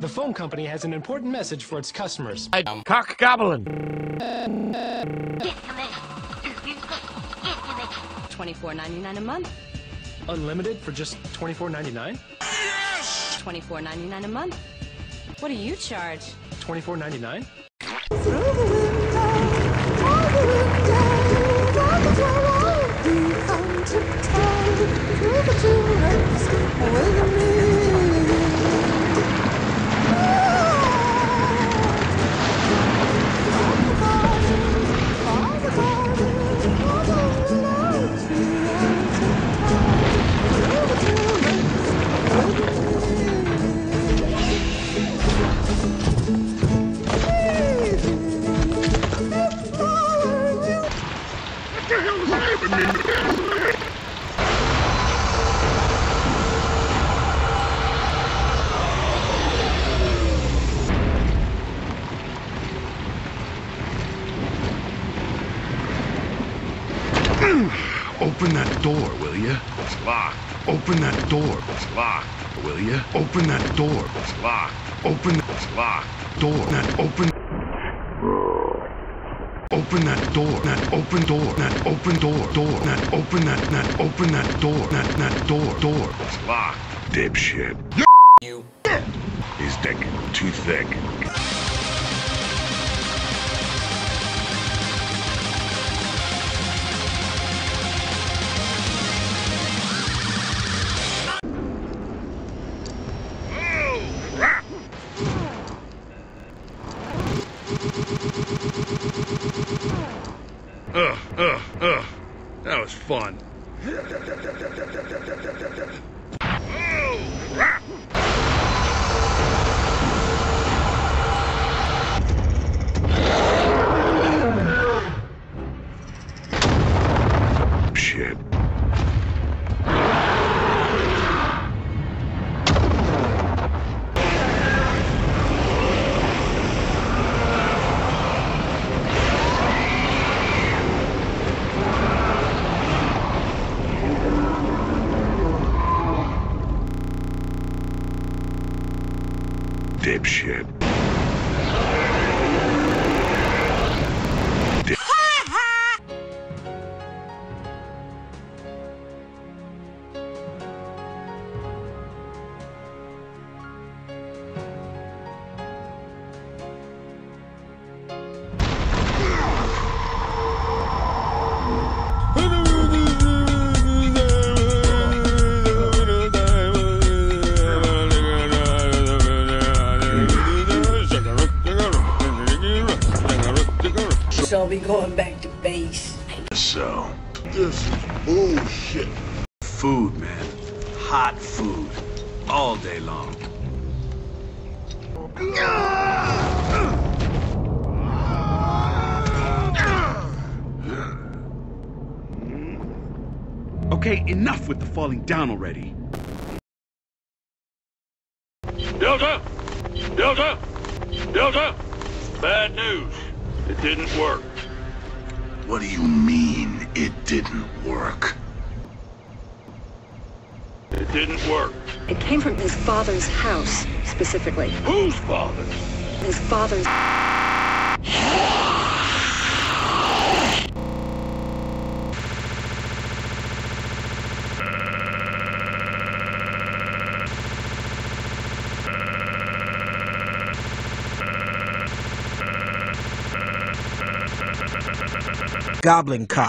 The phone company has an important message for its customers. I'm cock gobbling. $24.99 a month. Unlimited for just $24.99? Yes! $24.99 a month. What do you charge? $24.99? Open that door, will you? It's locked. Open that door. It's locked. Will you? Open that door. It's locked. Open. It's locked. Door. That open. Open that door. That open door. That open door. Door. That open that. That open that door. That door. Door. It's locked. Dipshit. You. He's thick. Too thick. That was fun. Shit. Dipshit. I'll be going back to base. So, this is bullshit. Food, man. Hot food. All day long. Okay, enough with the falling down already. Delta! Delta! Delta! Bad news. It didn't work. What do you mean, it didn't work? It didn't work. It came from his father's house, specifically. Whose father? His father's... Goblin cock.